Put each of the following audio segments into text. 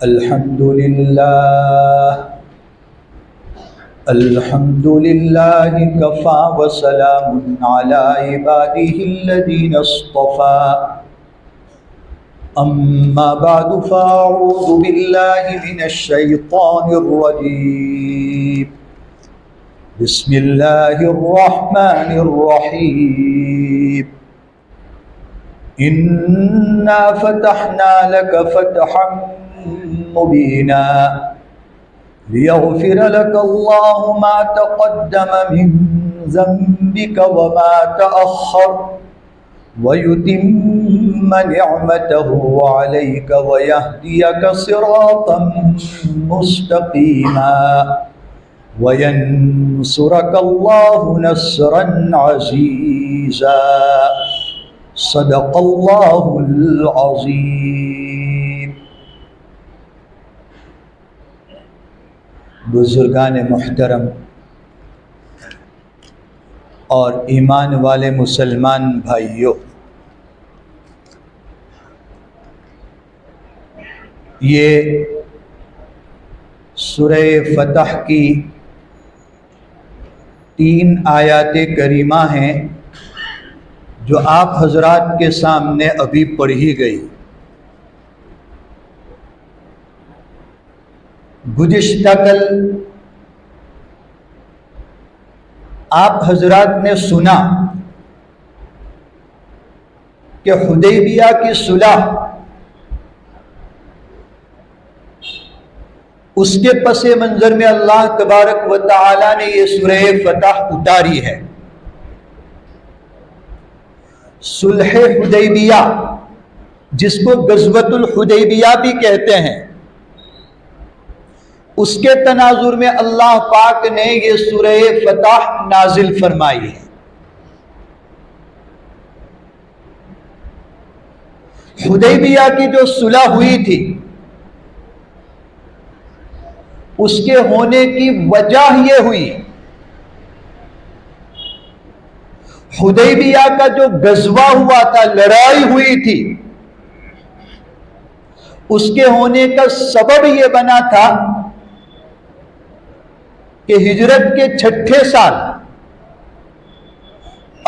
الحمد لله كفى وسلام على عباده الذين اصطفى أما بعد فأعوذ بالله من الشيطان الرجيم بسم الله الرحمن الرحيم إنا فتحنا لك فتحا مبينا ليغفر لك الله ما تقدم من ذنبك وما تأخر ويتم نعمته عليك ويهديك صراطا مستقيما وينصرك الله نصرا عزيزا صدق الله العظيم۔ بزرگان محترم اور ایمان والے مسلمان بھائیوں، یہ سورہ فتح کی 3 آیات کریمہ ہیں جو آپ حضرات کے سامنے ابھی پڑھی گئی۔ گزشتہ کل آپ حضرات نے سنا کہ حدیبیہ کی صلح، اس کے پس منظر میں اللہ تبارک و تعالی نے یہ سورہ فتح اتاری ہے۔ صلح حدیبیہ، جس کو غزوۃ الحدیبیہ بھی کہتے ہیں، اس کے تناظر میں اللہ پاک نے یہ سورہ فتح نازل فرمائی ہے۔ حدیبیہ کی جو صلح ہوئی تھی، اس کے ہونے کی وجہ یہ ہوئی، حدیبیہ کا جو غزوہ ہوا تھا، لڑائی ہوئی تھی، اس کے ہونے کا سبب یہ بنا تھا کہ ہجرت کے 6 سال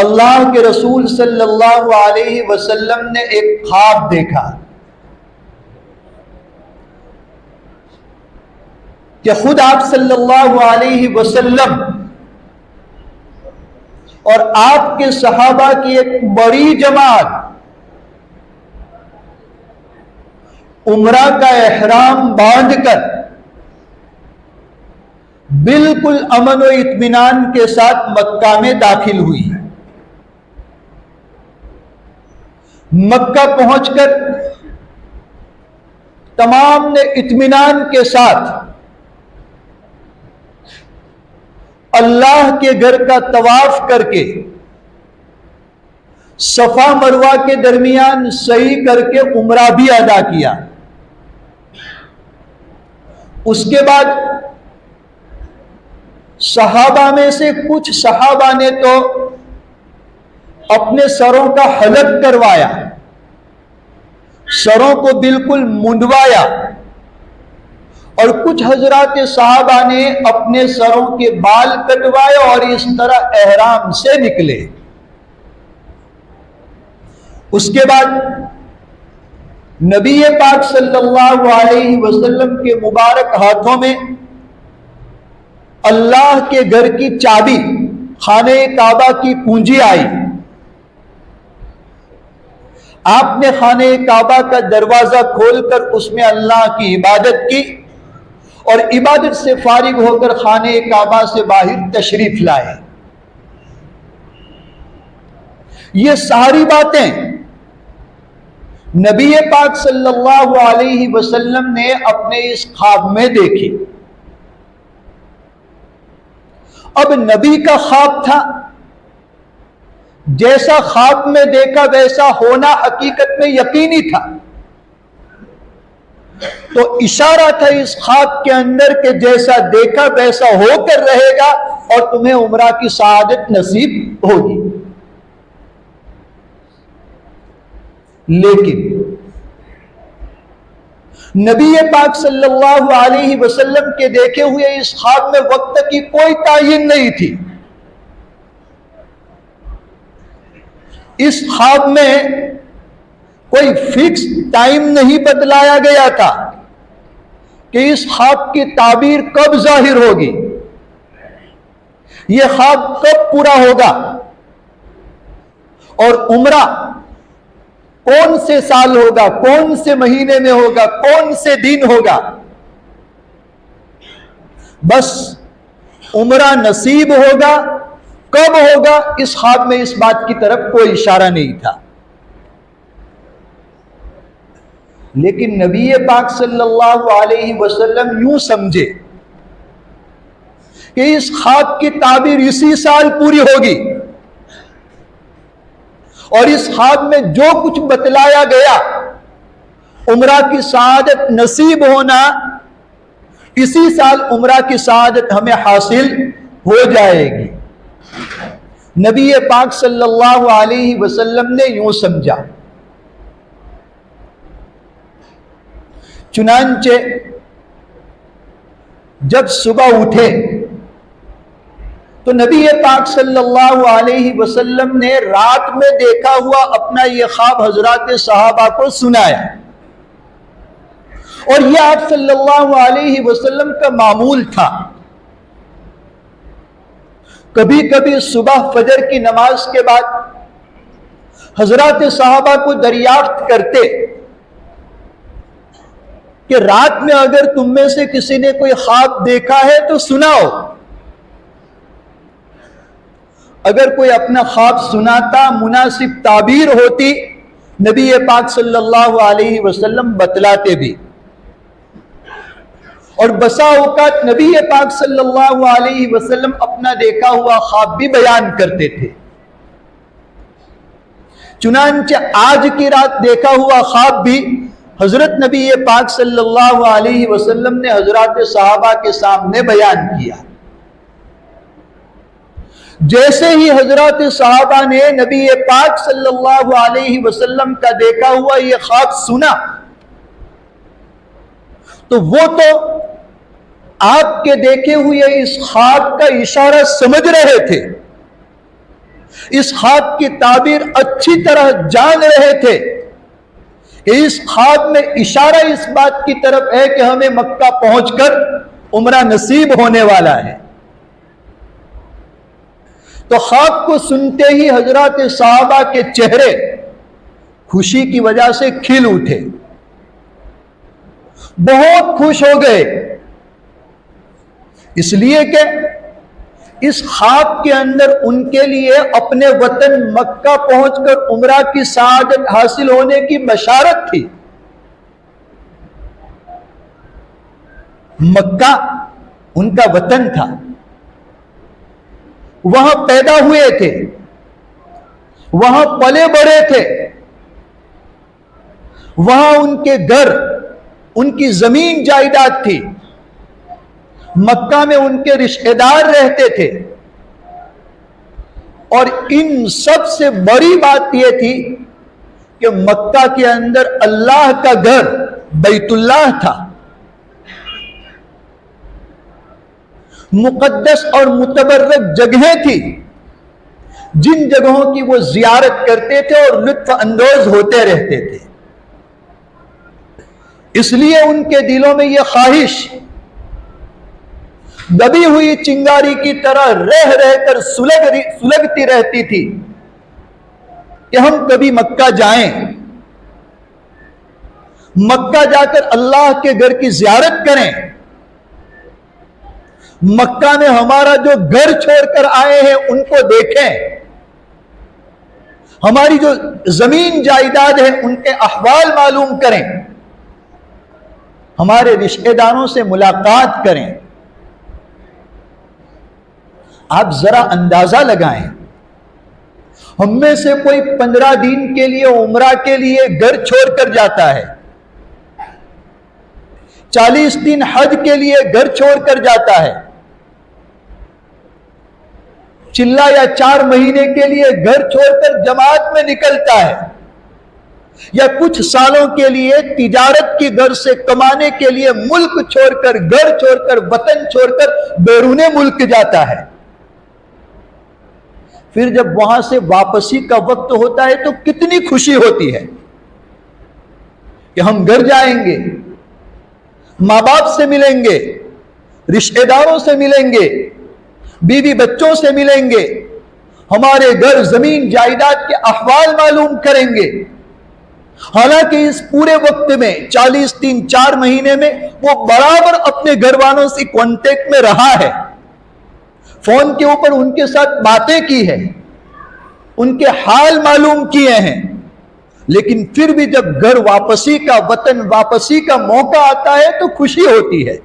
اللہ کے رسول صلی اللہ علیہ وسلم نے ایک خواب دیکھا کہ خود آپ صلی اللہ علیہ وسلم اور آپ کے صحابہ کی ایک بڑی جماعت عمرہ کا احرام باندھ کر بالکل امن و اطمینان کے ساتھ مکہ میں داخل ہوئی۔ مکہ پہنچ کر تمام نے اطمینان کے ساتھ اللہ کے گھر کا طواف کر کے صفا مروہ کے درمیان سعی کر کے عمرہ بھی ادا کیا۔ اس کے بعد صحابہ میں سے کچھ صحابہ نے تو اپنے سروں کا حلق کروایا، سروں کو بالکل منڈوایا، اور کچھ حضرات صحابہ نے اپنے سروں کے بال کٹوائے اور اس طرح احرام سے نکلے۔ اس کے بعد نبی پاک صلی اللہ علیہ وسلم کے مبارک ہاتھوں میں اللہ کے گھر کی چابی، خانہ کعبہ کی کنجی آئی۔ آپ نے خانہ کعبہ کا دروازہ کھول کر اس میں اللہ کی عبادت کی، اور عبادت سے فارغ ہو کر خانہ کعبہ سے باہر تشریف لائے۔ یہ ساری باتیں نبی پاک صلی اللہ علیہ وسلم نے اپنے اس خواب میں دیکھی۔ اب نبی کا خواب تھا، جیسا خواب میں دیکھا ویسا ہونا حقیقت میں یقینی تھا، تو اشارہ تھا اس خواب کے اندر کہ جیسا دیکھا ویسا ہو کر رہے گا اور تمہیں عمرہ کی سعادت نصیب ہوگی۔ لیکن نبی پاک صلی اللہ علیہ وسلم کے دیکھے ہوئے اس خواب میں وقت کی کوئی تعین نہیں تھی. اس خواب میں کوئی فکس ٹائم نہیں بتلایا گیا تھا کہ اس خواب کی تعبیر کب ظاہر ہوگی، یہ خواب کب پورا ہوگا، اور عمرہ کون سے سال ہوگا، کون سے مہینے میں ہوگا، کون سے دن ہوگا. بس عمرہ نصیب ہوگا، کب ہوگا، اس خواب میں اس بات کی طرف کوئی اشارہ نہیں تھا. لیکن نبی پاک صلی اللہ علیہ وسلم یوں سمجھے کہ اس خواب کی تعبیر اسی سال پوری ہوگی، اور اس خواب میں جو کچھ بتلایا گیا، عمرہ کی سعادت نصیب ہونا، اسی سال عمرہ کی سعادت ہمیں حاصل ہو جائے گی. نبی پاک صلی اللہ علیہ وسلم نے یوں سمجھا. چنانچہ جب صبح اٹھے تو نبی پاک صلی اللہ علیہ وسلم نے رات میں دیکھا ہوا اپنا یہ خواب حضرات صحابہ کو سنایا. اور یہ آپ صلی اللہ علیہ وسلم کا معمول تھا. کبھی کبھی صبح فجر کی نماز کے بعد حضرات صحابہ کو دریافت کرتے کہ رات میں اگر تم میں سے کسی نے کوئی خواب دیکھا ہے تو سناؤ. اگر کوئی اپنا خواب سناتا، مناسب تعبیر ہوتی، نبی پاک صلی اللہ علیہ وسلم بتلاتے بھی. اور بسا اوقات نبی پاک صلی اللہ علیہ وسلم اپنا دیکھا ہوا خواب بھی بیان کرتے تھے. چنانچہ آج کی رات دیکھا ہوا خواب بھی حضرت نبی پاک صلی اللہ علیہ وسلم نے حضرات صحابہ کے سامنے بیان کیا. جیسے ہی حضرات صحابہ نے نبی پاک صلی اللہ علیہ وسلم کا دیکھا ہوا یہ خواب سنا تو وہ تو آپ کے دیکھے ہوئے اس خواب کا اشارہ سمجھ رہے تھے، اس خواب کی تعبیر اچھی طرح جان رہے تھے کہ اس خواب میں اشارہ اس بات کی طرف ہے کہ ہمیں مکہ پہنچ کر عمرہ نصیب ہونے والا ہے. تو خواب کو سنتے ہی حضرات صحابہ کے چہرے خوشی کی وجہ سے کھل اٹھے، بہت خوش ہو گئے، اس لیے کہ اس خواب کے اندر ان کے لیے اپنے وطن مکہ پہنچ کر عمرہ کی سعادت حاصل ہونے کی بشارت تھی. مکہ ان کا وطن تھا، وہاں پیدا ہوئے تھے، وہاں پلے بڑے تھے، وہاں ان کے گھر، ان کی زمین جائیداد تھی، مکہ میں ان کے رشتہ دار رہتے تھے. اور ان سب سے بڑی بات یہ تھی کہ مکہ کے اندر اللہ کا گھر بیت اللہ تھا، مقدس اور متبرک جگہیں تھی جن جگہوں کی وہ زیارت کرتے تھے اور لطف اندوز ہوتے رہتے تھے. اس لیے ان کے دلوں میں یہ خواہش دبی ہوئی چنگاری کی طرح رہ رہ کر سلگتی رہتی تھی کہ ہم کبھی مکہ جائیں، مکہ جا کر اللہ کے گھر کی زیارت کریں، مکہ میں ہمارا جو گھر چھوڑ کر آئے ہیں ان کو دیکھیں، ہماری جو زمین جائیداد ہے ان کے احوال معلوم کریں، ہمارے رشتہ داروں سے ملاقات کریں. آپ ذرا اندازہ لگائیں، ہم میں سے کوئی 15 دن کے لیے عمرہ کے لیے گھر چھوڑ کر جاتا ہے، 40 دن حج کے لیے گھر چھوڑ کر جاتا ہے، چلہ یا 4 مہینے کے لیے گھر چھوڑ کر جماعت میں نکلتا ہے. یا کچھ سالوں کے لیے تجارت کی غرض سے کمانے کے لیے ملک چھوڑ کر، گھر چھوڑ کر، وطن چھوڑ کر بیرون ملک جاتا ہے، پھر جب وہاں سے واپسی کا وقت ہوتا ہے تو کتنی خوشی ہوتی ہے کہ ہم گھر جائیں گے، ماں باپ سے ملیں گے، رشتہ داروں سے ملیں گے، بیوی بچوں سے ملیں گے، ہمارے گھر زمین جائیداد کے احوال معلوم کریں گے۔ حالانکہ اس پورے وقت میں 40 دن 4 مہینے میں وہ برابر اپنے گھر والوں سے کانٹیکٹ میں رہا ہے، فون کے اوپر ان کے ساتھ باتیں کی ہے، ان کے حال معلوم کیے ہیں، لیکن پھر بھی جب گھر واپسی کا، وطن واپسی کا موقع آتا ہے تو خوشی ہوتی ہے۔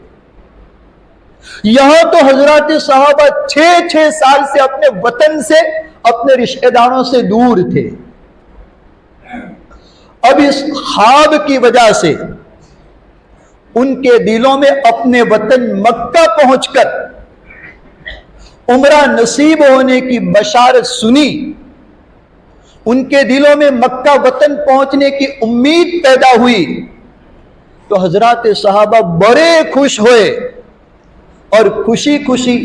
یہاں تو حضرات صحابہ 6 سال سے اپنے وطن سے، اپنے رشتہ داروں سے دور تھے۔ اب اس خواب کی وجہ سے ان کے دلوں میں اپنے وطن مکہ پہنچ کر عمرہ نصیب ہونے کی بشارت سنی، ان کے دلوں میں مکہ وطن پہنچنے کی امید پیدا ہوئی، تو حضرات صحابہ بڑے خوش ہوئے اور خوشی خوشی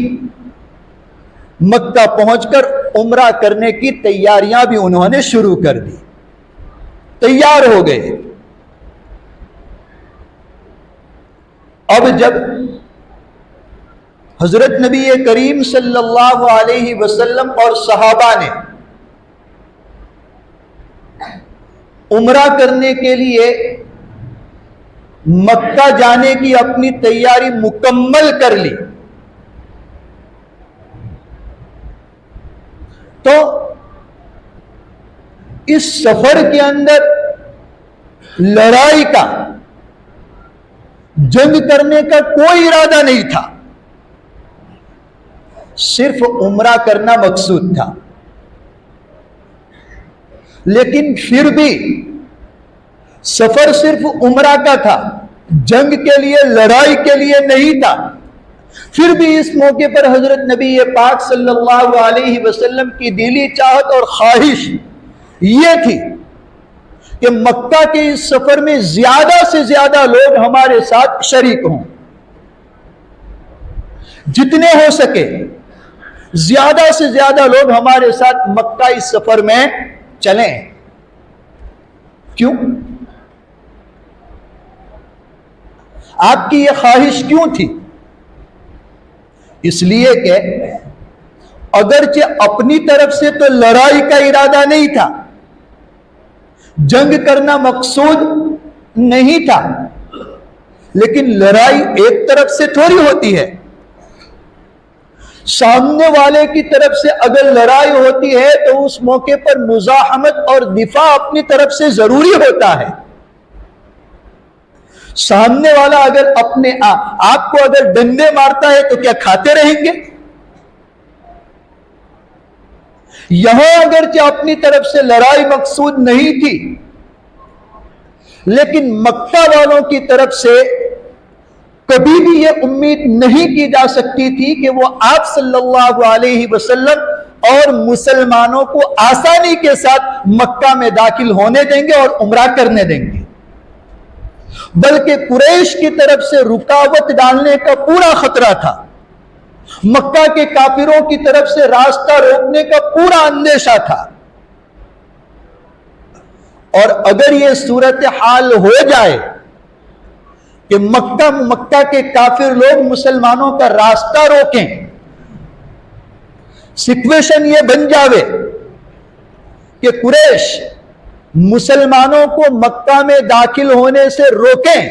مکہ پہنچ کر عمرہ کرنے کی تیاریاں بھی انہوں نے شروع کر دی، تیار ہو گئے۔ اب جب حضرت نبی کریم صلی اللہ علیہ وسلم اور صحابہ نے عمرہ کرنے کے لیے مکہ جانے کی اپنی تیاری مکمل کر لی، تو اس سفر کے اندر لڑائی کا، جنگ کرنے کا کوئی ارادہ نہیں تھا، صرف عمرہ کرنا مقصود تھا۔ لیکن پھر بھی سفر صرف عمرہ کا تھا، جنگ کے لیے، لڑائی کے لیے نہیں تھا۔ پھر بھی اس موقع پر حضرت نبی پاک صلی اللہ علیہ وسلم کی دلی چاہت اور خواہش یہ تھی کہ مکہ کے اس سفر میں زیادہ سے زیادہ لوگ ہمارے ساتھ شریک ہوں، جتنے ہو سکے زیادہ سے زیادہ لوگ ہمارے ساتھ مکہ اس سفر میں چلیں۔ کیوں؟ آپ کی یہ خواہش کیوں تھی؟ اس لیے کہ اگرچہ اپنی طرف سے تو لڑائی کا ارادہ نہیں تھا، جنگ کرنا مقصود نہیں تھا، لیکن لڑائی ایک طرف سے تھوڑی ہوتی ہے، سامنے والے کی طرف سے اگر لڑائی ہوتی ہے تو اس موقع پر مزاحمت اور دفاع اپنی طرف سے ضروری ہوتا ہے۔ سامنے والا اگر اپنے آپ کو اگر ڈنڈے مارتا ہے تو کیا کھاتے رہیں گے؟ یہاں اگرچہ اپنی طرف سے لڑائی مقصود نہیں تھی، لیکن مکہ والوں کی طرف سے کبھی بھی یہ امید نہیں کی جا سکتی تھی کہ وہ آپ صلی اللہ علیہ وسلم اور مسلمانوں کو آسانی کے ساتھ مکہ میں داخل ہونے دیں گے اور عمرہ کرنے دیں گے، بلکہ قریش کی طرف سے رکاوٹ ڈالنے کا پورا خطرہ تھا، مکہ کے کافروں کی طرف سے راستہ روکنے کا پورا اندیشہ تھا۔ اور اگر یہ صورتحال ہو جائے کہ مکہ کے کافر لوگ مسلمانوں کا راستہ روکیں، سچویشن یہ بن جاوے کہ قریش مسلمانوں کو مکہ میں داخل ہونے سے روکیں،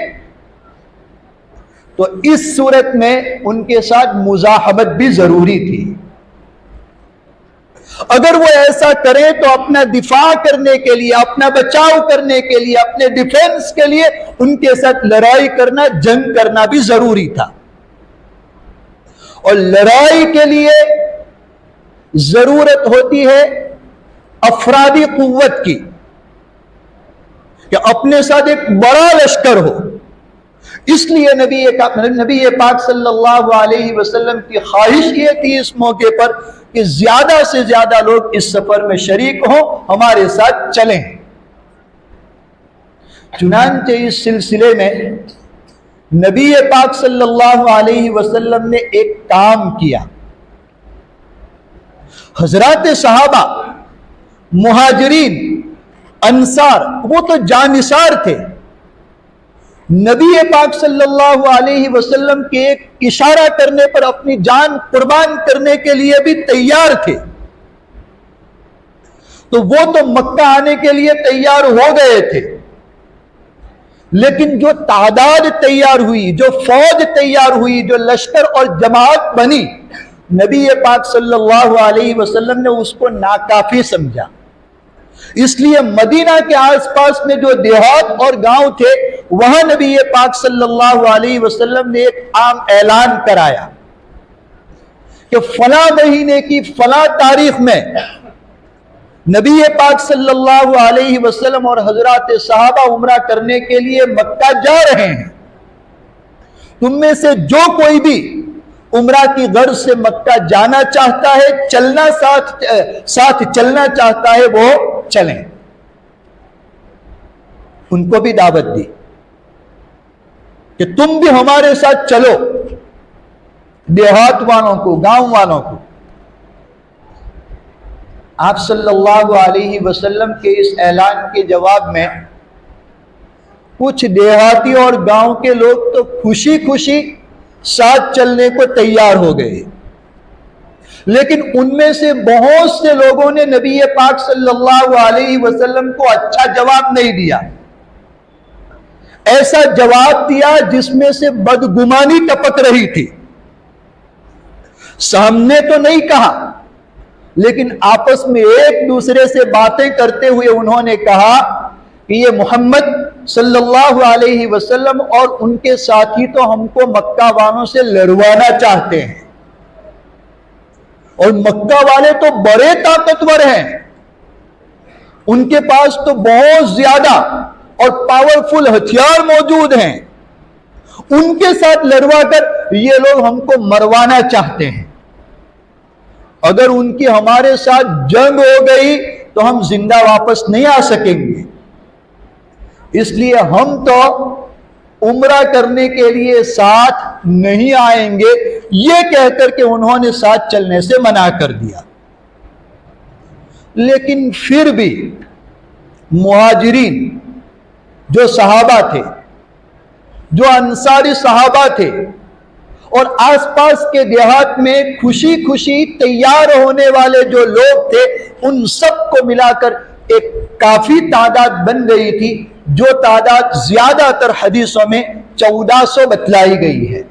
تو اس صورت میں ان کے ساتھ مزاحمت بھی ضروری تھی۔ اگر وہ ایسا کریں تو اپنا دفاع کرنے کے لیے، اپنا بچاؤ کرنے کے لیے، اپنے ڈیفنس کے لیے ان کے ساتھ لڑائی کرنا، جنگ کرنا بھی ضروری تھا۔ اور لڑائی کے لیے ضرورت ہوتی ہے افرادی قوت کی، کہ اپنے ساتھ ایک بڑا لشکر ہو۔ اس لیے نبی پاک صلی اللہ علیہ وسلم کی خواہش یہ تھی اس موقع پر کہ زیادہ سے زیادہ لوگ اس سفر میں شریک ہوں، ہمارے ساتھ چلیں۔ چنانچہ اس سلسلے میں نبی پاک صلی اللہ علیہ وسلم نے ایک کام کیا. حضرات صحابہ، مہاجرین، انصار، وہ تو جانثار تھے. نبی پاک صلی اللہ علیہ وسلم کے ایک اشارہ کرنے پر اپنی جان قربان کرنے کے لیے بھی تیار تھے. تو وہ تو مکہ آنے کے لیے تیار ہو گئے تھے، لیکن جو تعداد تیار ہوئی، جو فوج تیار ہوئی، جو لشکر اور جماعت بنی، نبی پاک صلی اللہ علیہ وسلم نے اس کو ناکافی سمجھا. اس لیے مدینہ کے آس پاس میں جو دیہات اور گاؤں تھے، وہاں نبی پاک صلی اللہ علیہ وسلم نے ایک عام اعلان کرایا کہ فلاں مہینے کی فلاں تاریخ میں نبی پاک صلی اللہ علیہ وسلم اور حضرات صحابہ عمرہ کرنے کے لیے مکہ جا رہے ہیں. تم میں سے جو کوئی بھی عمرہ کی غرض سے مکہ جانا چاہتا ہے، ساتھ چلنا چاہتا ہے، وہ چلیں. ان کو بھی دعوت دی کہ تم بھی ہمارے ساتھ چلو، دیہات والوں کو، گاؤں والوں کو. آپ صلی اللہ علیہ وسلم کے اس اعلان کے جواب میں کچھ دیہاتی اور گاؤں کے لوگ تو خوشی خوشی ساتھ چلنے کو تیار ہو گئے، لیکن ان میں سے بہت سے لوگوں نے نبی پاک صلی اللہ علیہ وسلم کو اچھا جواب نہیں دیا. ایسا جواب دیا جس میں سے بدگمانی ٹپک رہی تھی. سامنے تو نہیں کہا، لیکن آپس میں ایک دوسرے سے باتیں کرتے ہوئے انہوں نے کہا کہ یہ محمد صلی اللہ علیہ وسلم اور ان کے ساتھی تو ہم کو مکہ والوں سے لڑوانا چاہتے ہیں، اور مکہ والے تو بڑے طاقتور ہیں، ان کے پاس تو بہت زیادہ اور پاورفل ہتھیار موجود ہیں، ان کے ساتھ لڑوا کر یہ لوگ ہم کو مروانا چاہتے ہیں. اگر ان کی ہمارے ساتھ جنگ ہو گئی تو ہم زندہ واپس نہیں آ سکیں گے، اس لیے ہم تو عمرہ کرنے کے لیے ساتھ نہیں آئیں گے. یہ کہہ کر کے انہوں نے ساتھ چلنے سے منع کر دیا. لیکن پھر بھی مہاجرین جو صحابہ تھے، جو انصاری صحابہ تھے، اور آس پاس کے دیہات میں خوشی خوشی تیار ہونے والے جو لوگ تھے، ان سب کو ملا کر ایک کافی تعداد بن گئی تھی، جو تعداد زیادہ تر حدیثوں میں 1400 بتلائی گئی ہے.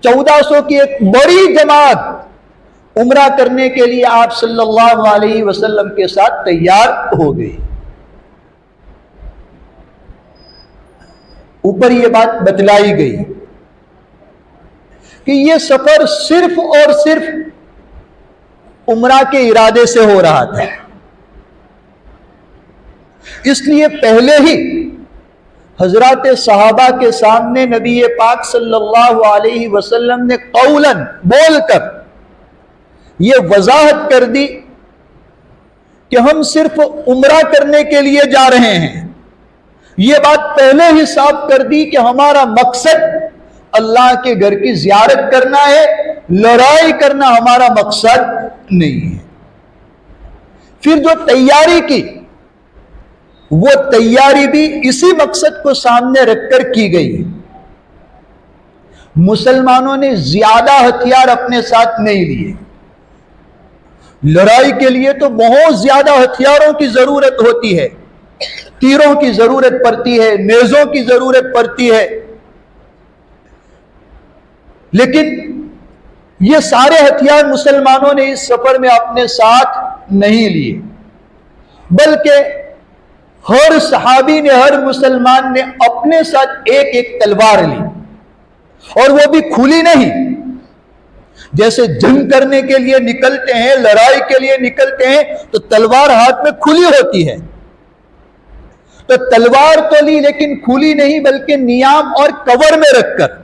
1400 کی ایک بڑی جماعت عمرہ کرنے کے لیے آپ صلی اللہ علیہ وسلم کے ساتھ تیار ہو گئی. اوپر یہ بات بتلائی گئی کہ یہ سفر صرف اور صرف عمرہ کے ارادے سے ہو رہا تھا، اس لیے پہلے ہی حضرات صحابہ کے سامنے نبی پاک صلی اللہ علیہ وسلم نے قولاً بول کر یہ وضاحت کر دی کہ ہم صرف عمرہ کرنے کے لیے جا رہے ہیں. یہ بات پہلے ہی صاف کر دی کہ ہمارا مقصد اللہ کے گھر کی زیارت کرنا ہے، لڑائی کرنا ہمارا مقصد نہیں ہے. پھر جو تیاری کی، وہ تیاری بھی اسی مقصد کو سامنے رکھ کر کی گئی. مسلمانوں نے زیادہ ہتھیار اپنے ساتھ نہیں لیے. لڑائی کے لیے تو بہت زیادہ ہتھیاروں کی ضرورت ہوتی ہے، تیروں کی ضرورت پڑتی ہے، نیزوں کی ضرورت پڑتی ہے، لیکن یہ سارے ہتھیار مسلمانوں نے اس سفر میں اپنے ساتھ نہیں لیے، بلکہ ہر صحابی نے، ہر مسلمان نے اپنے ساتھ ایک ایک تلوار لی، اور وہ بھی کھلی نہیں. جیسے جنگ کرنے کے لیے نکلتے ہیں، لڑائی کے لیے نکلتے ہیں، تو تلوار ہاتھ میں کھلی ہوتی ہے. تو تلوار تو لی لیکن کھلی نہیں، بلکہ نیام اور کور میں رکھ کر.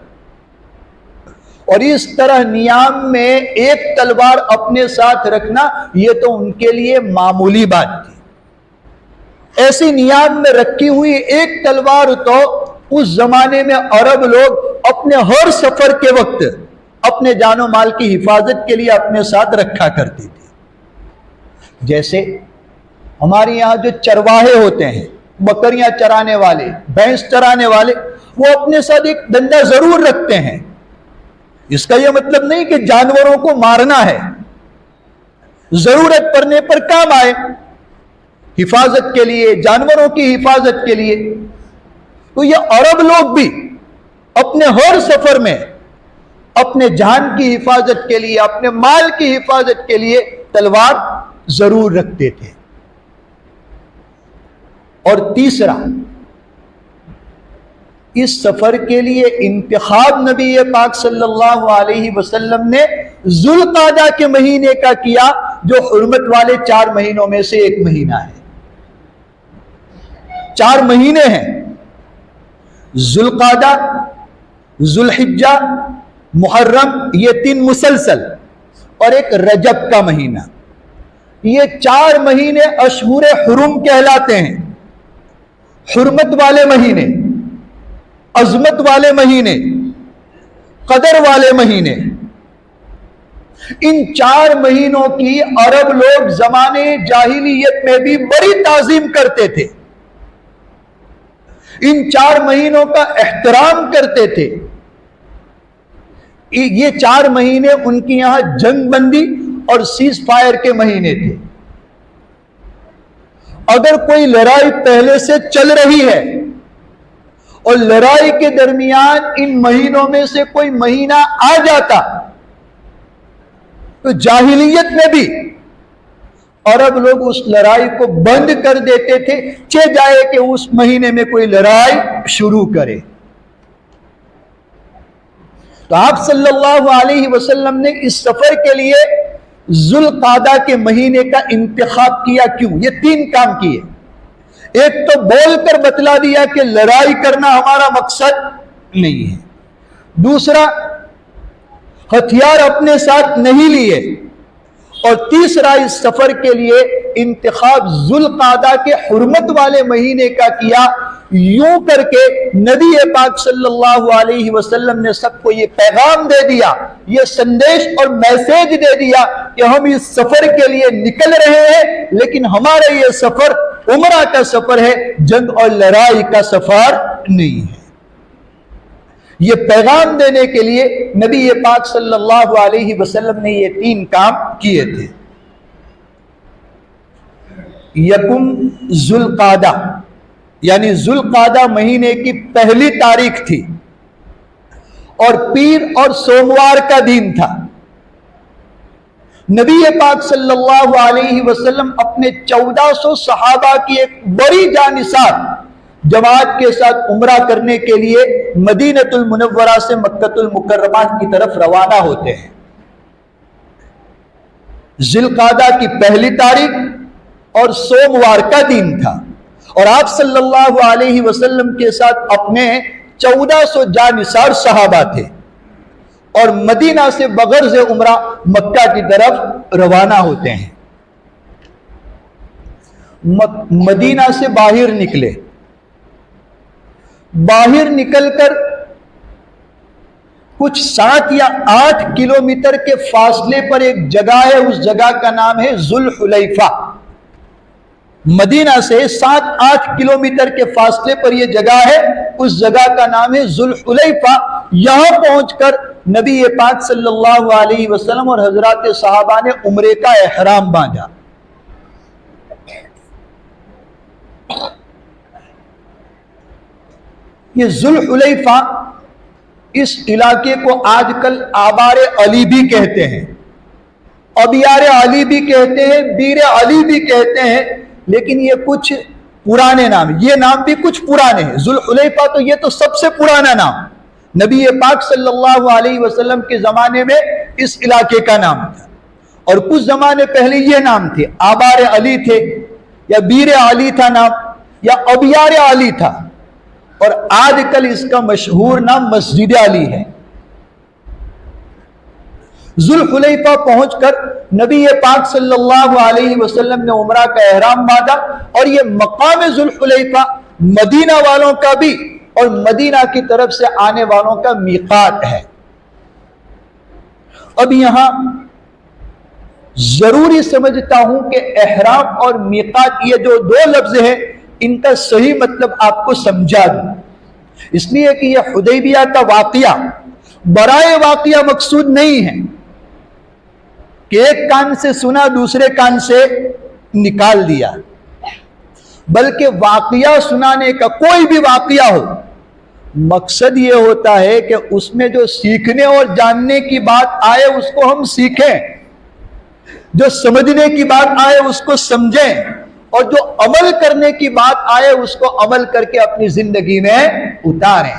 اور اس طرح نیام میں ایک تلوار اپنے ساتھ رکھنا یہ تو ان کے لیے معمولی بات تھی. ایسی نیام میں رکھی ہوئی ایک تلوار تو اس زمانے میں عرب لوگ اپنے ہر سفر کے وقت اپنے جان و مال کی حفاظت کے لیے اپنے ساتھ رکھا کرتی تھی۔ جیسے ہمارے یہاں جو چرواہے ہوتے ہیں، بکریاں چرانے والے، بھینس چرانے والے، وہ اپنے ساتھ ایک ڈنڈا ضرور رکھتے ہیں۔ اس کا یہ مطلب نہیں کہ جانوروں کو مارنا ہے، ضرورت پڑنے پر کام آئے، حفاظت کے لیے، جانوروں کی حفاظت کے لیے۔ تو یہ عرب لوگ بھی اپنے ہر سفر میں اپنے جان کی حفاظت کے لیے، اپنے مال کی حفاظت کے لیے تلوار ضرور رکھتے تھے۔ اور تیسرا، اس سفر کے لیے انتخاب نبی پاک صلی اللہ علیہ وسلم نے ذوالقعدہ کے مہینے کا کیا، جو حرمت والے 4 مہینوں میں سے ایک مہینہ ہے۔ 4 مہینے ہیں، ذوالقعدہ، ذوالحجہ، محرم، یہ 3 مسلسل، اور ایک رجب کا مہینہ۔ یہ 4 مہینے اشہر حرم کہلاتے ہیں، حرمت والے مہینے، عظمت والے مہینے، قدر والے مہینے۔ ان 4 مہینوں کی عرب لوگ زمانے جاہلیت میں بھی بڑی تعظیم کرتے تھے، ان 4 مہینوں کا احترام کرتے تھے۔ یہ 4 مہینے ان کی یہاں جنگ بندی اور سیز فائر کے مہینے تھے۔ اگر کوئی لڑائی پہلے سے چل رہی ہے اور لڑائی کے درمیان ان مہینوں میں سے کوئی مہینہ آ جاتا تو جاہلیت میں بھی عرب لوگ اس لڑائی کو بند کر دیتے تھے، چہ جائے کہ اس مہینے میں کوئی لڑائی شروع کرے۔ تو آپ صلی اللہ علیہ وسلم نے اس سفر کے لیے ذوالقعدہ کے مہینے کا انتخاب کیا۔ کیوں؟ یہ 3 کام کیے۔ ایک تو بول کر بتلا دیا کہ لڑائی کرنا ہمارا مقصد نہیں ہے۔ دوسرا، ہتھیار اپنے ساتھ نہیں لیے۔ اور تیسرا، اس سفر کے لیے انتخاب ذوالقعدہ کے حرمت والے مہینے کا کیا۔ یوں کر کے نبی پاک صلی اللہ علیہ وسلم نے سب کو یہ پیغام دے دیا، یہ سندیش اور میسیج دے دیا کہ ہم اس سفر کے لیے نکل رہے ہیں، لیکن ہمارا یہ سفر عمرہ کا سفر ہے، جنگ اور لڑائی کا سفر نہیں ہے۔ یہ پیغام دینے کے لیے نبی پاک صلی اللہ علیہ وسلم نے یہ 3 کام کیے تھے۔ یکم ذوالقعدہ، یعنی ذوالقعدہ مہینے کی پہلی تاریخ تھی اور پیر اور سوموار کا دن تھا۔ نبی پاک صلی اللہ علیہ وسلم اپنے 1400 صحابہ کی ایک بڑی جانثار جماعت کے ساتھ عمرہ کرنے کے لیے مدینۃ المنورہ سے مکۃ المکرمہ کی طرف روانہ ہوتے ہیں۔ ذوالقعدہ کی پہلی تاریخ اور سوموار کا دن تھا، اور آپ صلی اللہ علیہ وسلم کے ساتھ اپنے 1400 جانثار صحابہ تھے، اور مدینہ سے بغرض عمرہ مکہ کی طرف روانہ ہوتے ہیں۔ مدینہ سے باہر نکلے، باہر نکل کر کچھ 7 یا 8 کلومیٹر کے فاصلے پر ایک جگہ ہے، اس جگہ کا نام ہے ذوالحلیفہ۔ مدینہ سے 7-8 کلومیٹر کے فاصلے پر یہ جگہ ہے، اس جگہ کا نام ہے ذوالحلیفہ۔ یہاں پہنچ کر نبی پاک صلی اللہ علیہ وسلم اور حضرات صحابہ نے عمرے کا احرام باندھا۔ یہ ذوالحلیفہ، اس علاقے کو آج کل آبار علی بھی کہتے ہیں، ابیار علی بھی کہتے ہیں، بیر علی بھی کہتے ہیں، لیکن یہ کچھ پرانے نام، یہ نام بھی کچھ پرانے ہیں۔ ذوالحلیفہ تو یہ تو سب سے پرانا نام، نبی پاک صلی اللہ علیہ وسلم کے زمانے میں اس علاقے کا نام تھا، اور کچھ زمانے پہلے یہ نام تھے، آبار علی تھے، یا بیر علی تھا نام، یا ابیار علی تھا، اور آج کل اس کا مشہور نام مسجد علی ہے۔ ذوالحلیفہ پہنچ کر نبی پاک صلی اللہ علیہ وسلم نے عمرہ کا احرام باندھا، اور یہ مقام ذوالحلیفہ مدینہ والوں کا بھی اور مدینہ کی طرف سے آنے والوں کا میقات ہے۔ اب یہاں ضروری سمجھتا ہوں کہ احرام اور میقات یہ جو دو لفظ ہیں ان کا صحیح مطلب آپ کو سمجھا دوں، اس لیے کہ یہ حدیبیہ کا واقعہ برائے واقعہ مقصود نہیں ہے کہ ایک کان سے سنا دوسرے کان سے نکال دیا، بلکہ واقعہ سنانے کا کوئی بھی واقعہ ہو، مقصد یہ ہوتا ہے کہ اس میں جو سیکھنے اور جاننے کی بات آئے اس کو ہم سیکھیں، جو سمجھنے کی بات آئے اس کو سمجھیں، اور جو عمل کرنے کی بات آئے اس کو عمل کر کے اپنی زندگی میں اتاریں،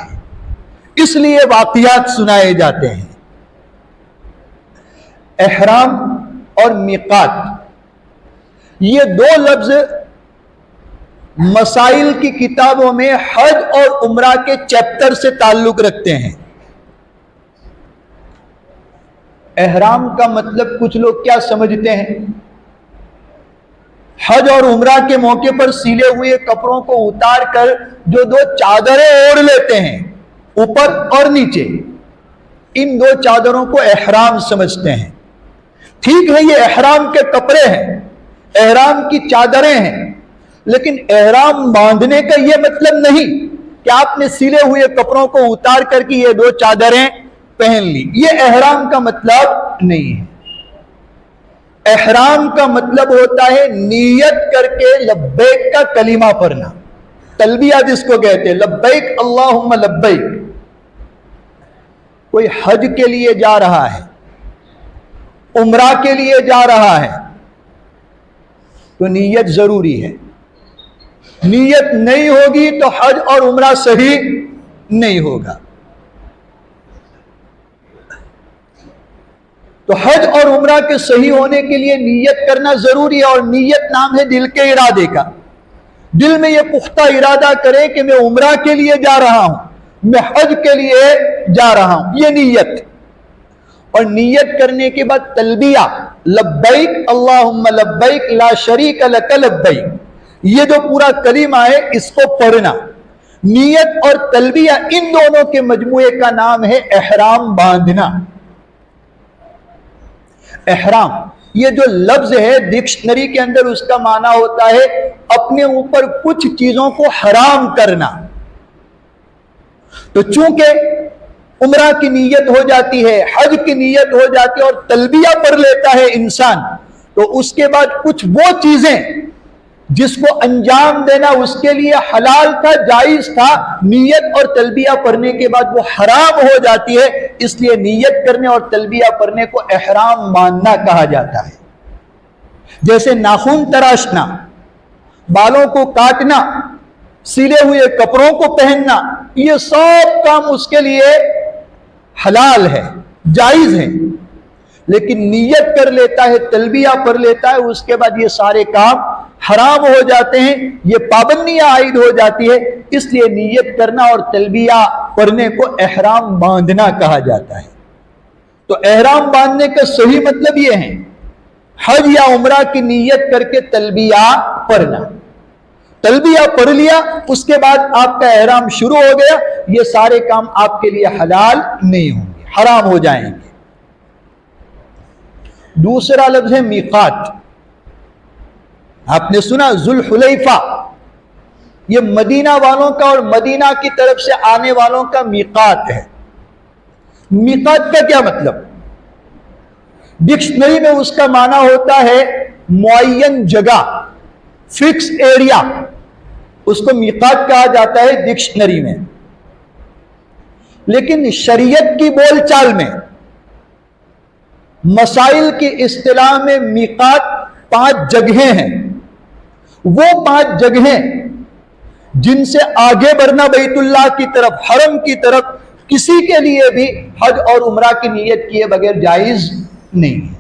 اس لیے واقعات سنائے جاتے ہیں۔ احرام اور میقات یہ دو لفظ مسائل کی کتابوں میں حج اور عمرہ کے چیپٹر سے تعلق رکھتے ہیں۔ احرام کا مطلب کچھ لوگ کیا سمجھتے ہیں؟ حج اور عمرہ کے موقع پر سیلے ہوئے کپڑوں کو اتار کر جو دو چادریں اوڑھ لیتے ہیں اوپر اور نیچے، ان دو چادروں کو احرام سمجھتے ہیں۔ ٹھیک ہے، یہ احرام کے کپڑے ہیں، احرام کی چادریں ہیں، لیکن احرام باندھنے کا یہ مطلب نہیں کہ آپ نے سیلے ہوئے کپڑوں کو اتار کر کے یہ دو چادریں پہن لی، یہ احرام کا مطلب نہیں ہے۔ احرام کا مطلب ہوتا ہے نیت کر کے لبیک کا کلمہ پڑھنا، تلبیہ جس کو کہتے ہیں، لبیک اللہم لبیک۔ کوئی حج کے لیے جا رہا ہے، عمرہ کے لیے جا رہا ہے، تو نیت ضروری ہے، نیت نہیں ہوگی تو حج اور عمرہ صحیح نہیں ہوگا۔ تو حج اور عمرہ کے صحیح ہونے کے لیے نیت کرنا ضروری ہے، اور نیت نام ہے دل کے ارادے کا۔ دل میں یہ پختہ ارادہ کرے کہ میں عمرہ کے لیے جا رہا ہوں، میں حج کے لیے جا رہا ہوں، یہ نیت۔ اور نیت کرنے کے بعد تلبیہ، لبیک اللہم لبیک لا شریک لک لبیک، یہ جو پورا کلمہ ہے اس کو پڑھنا۔ نیت اور تلبیہ ان دونوں کے مجموعے کا نام ہے احرام باندھنا۔ احرام یہ جو لفظ ہے ڈکشنری کے اندر اس کا معنی ہوتا ہے اپنے اوپر کچھ چیزوں کو حرام کرنا۔ تو چونکہ عمرہ کی نیت ہو جاتی ہے، حج کی نیت ہو جاتی ہے اور تلبیہ پڑھ لیتا ہے انسان، تو اس کے بعد کچھ وہ چیزیں جس کو انجام دینا اس کے لیے حلال تھا، جائز تھا، نیت اور تلبیہ پڑھنے کے بعد وہ حرام ہو جاتی ہے، اس لیے نیت کرنے اور تلبیہ پڑھنے کو احرام ماننا کہا جاتا ہے۔ جیسے ناخن تراشنا، بالوں کو کاٹنا، سیلے ہوئے کپڑوں کو پہننا، یہ سب کام اس کے لیے حلال ہے، جائز ہے، لیکن نیت کر لیتا ہے، تلبیہ پڑھ لیتا ہے، اس کے بعد یہ سارے کام حرام ہو جاتے ہیں، یہ پابندیاں عائد ہو جاتی ہے، اس لیے نیت کرنا اور تلبیہ پڑھنے کو احرام باندھنا کہا جاتا ہے۔ تو احرام باندھنے کا صحیح مطلب یہ ہے حج یا عمرہ کی نیت کر کے تلبیہ پڑھنا۔ تلبیہ پڑھ لیا، اس کے بعد آپ کا احرام شروع ہو گیا، یہ سارے کام آپ کے لیے حلال نہیں ہوں گے، حرام ہو جائیں گے۔ دوسرا لفظ ہے میقات۔ آپ نے سنا ذوالحلیفہ، یہ مدینہ والوں کا اور مدینہ کی طرف سے آنے والوں کا میقات ہے۔ میقات کا کیا مطلب؟ ڈکشنری میں اس کا معنی ہوتا ہے معین جگہ، فکس ایریا، اس کو میقات کہا جاتا ہے ڈکشنری میں۔ لیکن شریعت کی بول چال میں، مسائل کی اصطلاح میں میقات 5 جگہیں ہیں۔ وہ 5 جگہیں جن سے آگے بڑھنا بیت اللہ کی طرف، حرم کی طرف کسی کے لیے بھی حج اور عمرہ کی نیت کیے بغیر جائز نہیں ہے۔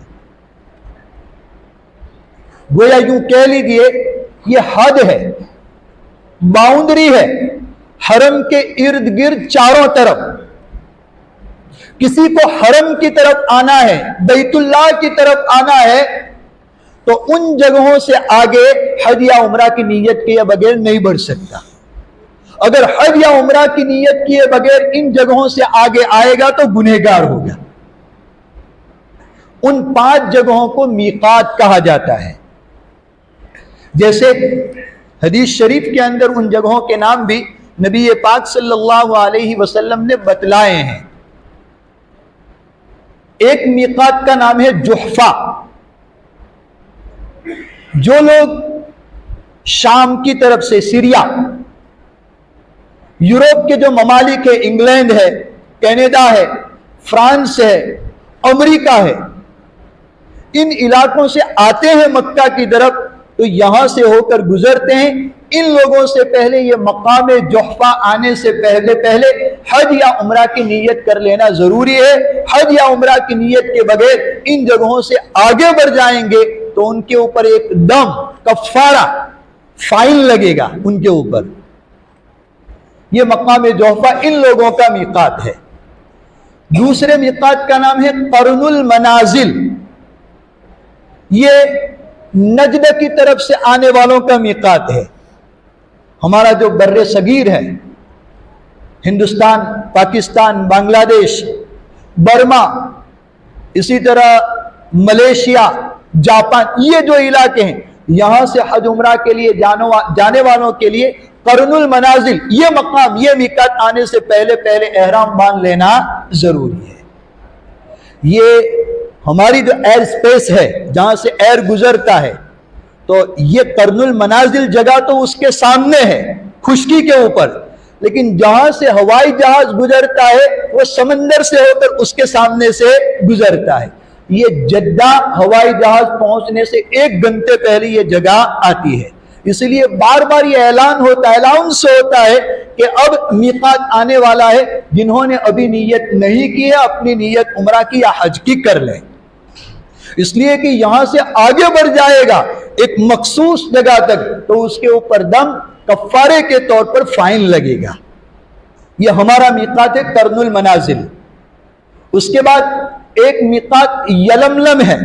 گویا یوں کہہ لیجئے یہ حد ہے، باؤنڈری ہے حرم کے ارد گرد چاروں طرف۔ کسی کو حرم کی طرف آنا ہے، بیت اللہ کی طرف آنا ہے، تو ان جگہوں سے آگے حج یا عمرہ کی نیت کیے بغیر نہیں بڑھ سکتا۔ اگر حج یا عمرہ کی نیت کیے بغیر ان جگہوں سے آگے آئے گا تو گنہگار ہوگا۔ ان 5 جگہوں کو میقات کہا جاتا ہے۔ جیسے حدیث شریف کے اندر ان جگہوں کے نام بھی نبی پاک صلی اللہ علیہ وسلم نے بتلائے ہیں۔ ایک میقات کا نام ہے جحفہ۔ جو لوگ شام کی طرف سے، سیریا، یورپ کے جو ممالک ہے، انگلینڈ ہے، کینیڈا ہے، فرانس ہے، امریکہ ہے، ان علاقوں سے آتے ہیں مکہ کی طرف، تو یہاں سے ہو کر گزرتے ہیں۔ ان لوگوں سے پہلے یہ مقام جحفہ آنے سے پہلے حج یا عمرہ کی نیت کر لینا ضروری ہے۔ حج یا عمرہ کی نیت کے بغیر ان جگہوں سے آگے بڑھ جائیں گے تو ان کے اوپر ایک دم کفارہ، فائن لگے گا ان کے اوپر۔ یہ مقام جحفہ ان لوگوں کا میقات ہے۔ دوسرے میقات کا نام ہے قرن المنازل۔ یہ نجد کی طرف سے آنے والوں کا میقات ہے۔ ہمارا جو بر صغیر ہے، ہندوستان، پاکستان، بنگلہ دیش، برما، اسی طرح ملیشیا، جاپان، یہ جو علاقے ہیں، یہاں سے حج عمرہ کے لیے جانے والوں کے لیے قرن المنازل، یہ مقام، یہ میقات آنے سے پہلے احرام باندھ لینا ضروری ہے۔ یہ ہماری جو ایئر سپیس ہے، جہاں سے ایئر گزرتا ہے، تو یہ قرن المنازل جگہ تو اس کے سامنے ہے، خشکی کے اوپر، لیکن جہاں سے ہوائی جہاز گزرتا ہے وہ سمندر سے ہو کر اس کے سامنے سے گزرتا ہے۔ یہ جدہ ہوائی جہاز پہنچنے سے 1 گھنٹے پہلے یہ جگہ آتی ہے۔ اس لیے بار بار یہ اعلان ہوتا ہے، الاؤنس ہوتا ہے کہ اب میقات آنے والا ہے، جنہوں نے ابھی نیت نہیں کی ہے اپنی نیت عمرہ کی یا حج کی کر لیں، اس لیے کہ یہاں سے آگے بڑھ جائے گا ایک مخصوص جگہ تک تو اس کے اوپر دم کفارے کے طور پر فائن لگے گا۔ یہ ہمارا میقات ہے قرن المنازل۔ اس کے بعد ایک میقات یلملم ہے،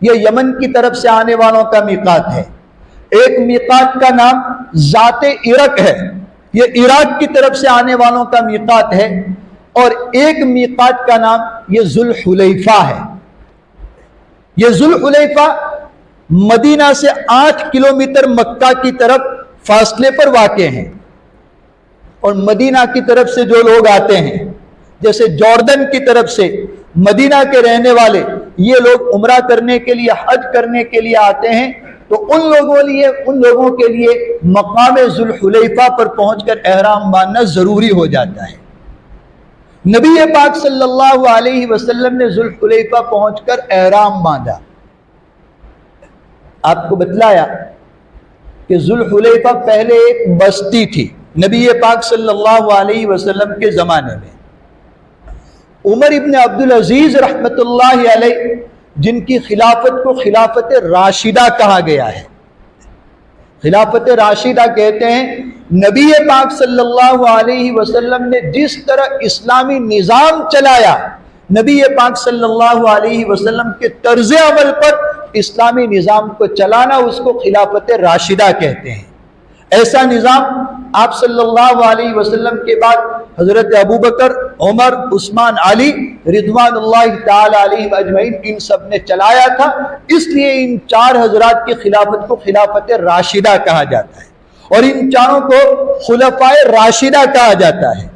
یہ یمن کی طرف سے آنے والوں کا میقات ہے۔ ایک میقات کا نام ذات عرق ہے، یہ عراق کی طرف سے آنے والوں کا میقات ہے۔ اور ایک میقات کا نام یہ ذوالحلیفہ ہے۔ یہ ذوالحلیفہ مدینہ سے 8 کلومیٹر مکہ کی طرف فاصلے پر واقع ہیں، اور مدینہ کی طرف سے جو لوگ آتے ہیں، جیسے جارڈن کی طرف سے مدینہ کے رہنے والے، یہ لوگ عمرہ کرنے کے لیے، حج کرنے کے لیے آتے ہیں، تو ان لوگوں کے لیے مقام ذوالحلیفہ پر پہنچ کر احرام باندھنا ضروری ہو جاتا ہے۔ نبی پاک صلی اللہ علیہ وسلم نے ذوالحلیفہ پہنچ کر احرام باندھا۔ آپ کو بتلایا کہ ذوالحلیفہ پہلے ایک بستی تھی نبی پاک صلی اللہ علیہ وسلم کے زمانے میں۔ عمر ابن عبدالعزیز رحمت اللہ علیہ، جن کی خلافت کو خلافت راشدہ کہا گیا ہے، خلافت راشدہ کہتے ہیں نبی پاک صلی اللہ علیہ وسلم نے جس طرح اسلامی نظام چلایا، نبی پاک صلی اللہ علیہ وسلم کے طرز عمل پر اسلامی نظام کو چلانا، اس کو خلافت راشدہ کہتے ہیں۔ ایسا نظام آپ صلی اللہ علیہ وسلم کے بعد حضرت ابوبکر، عمر، عثمان، علی رضوان اللہ تعالی علیہ اجمعین، ان سب نے چلایا تھا، اس لیے ان 4 حضرات کی خلافت کو خلافت راشدہ کہا جاتا ہے، اور ان چاروں کو خلفائے راشدہ کہا جاتا ہے۔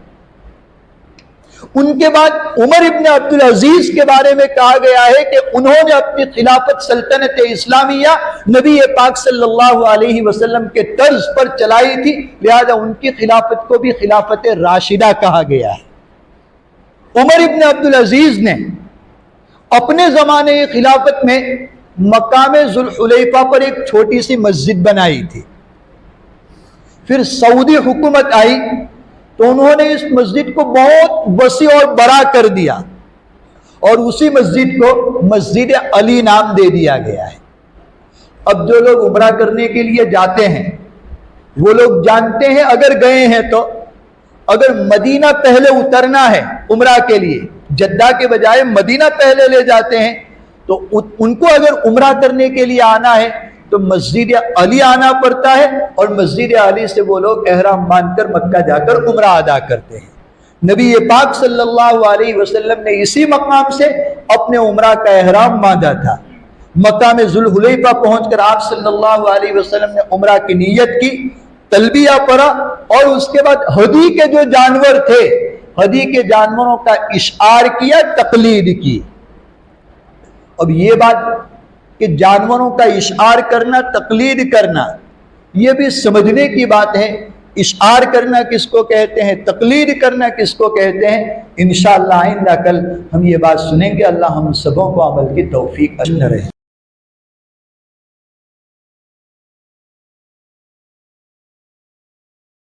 ان کے بعد عمر ابن عبدالعزیز کے بارے میں کہا گیا ہے کہ انہوں نے اپنی خلافت سلطنت اسلامیہ نبی پاک صلی اللہ علیہ وسلم کے طرز پر چلائی تھی، لہذا ان کی خلافت کو بھی خلافت راشدہ کہا گیا ہے۔ عمر ابن عبدالعزیز نے اپنے زمانے خلافت میں مقام ذوالحلیفہ پر ایک چھوٹی سی مسجد بنائی تھی۔ پھر سعودی حکومت آئی تو انہوں نے اس مسجد کو بہت وسیع اور بڑا کر دیا، اور اسی مسجد کو مسجد علی نام دے دیا گیا ہے۔ اب جو لوگ عمرہ کرنے کے لیے جاتے ہیں وہ لوگ جانتے ہیں، اگر گئے ہیں تو اگر مدینہ پہلے اترنا ہے عمرہ کے لیے، جدہ کے بجائے مدینہ پہلے لے جاتے ہیں، تو ان کو اگر عمرہ کرنے کے لیے آنا ہے تو مسجد علی آنا پڑتا ہے، اور مسجد علی سے وہ لوگ احرام باندھ کر مکہ جا کر عمرہ ادا کرتے ہیں۔ نبی پاک صلی اللہ علیہ وسلم نے اسی مقام سے اپنے عمرہ کا احرام باندھا تھا۔ مکہ میں ذوالحلیفہ پہنچ کر آپ صلی اللہ علیہ وسلم نے عمرہ کی نیت کی، تلبیہ پڑھا، اور اس کے بعد ہدی کے جو جانور تھے، ہدی کے جانوروں کا اشعار کیا، تقلید کی۔ اب یہ بات کہ جانوروں کا اشعار کرنا، تقلید کرنا، یہ بھی سمجھنے کی بات ہے۔ اشعار کرنا کس کو کہتے ہیں، تقلید کرنا کس کو کہتے ہیں، انشاءاللہ آئندہ کل ہم یہ بات سنیں گے۔ اللہ ہم سبوں کو عمل کی توفیق عطا فرمائے۔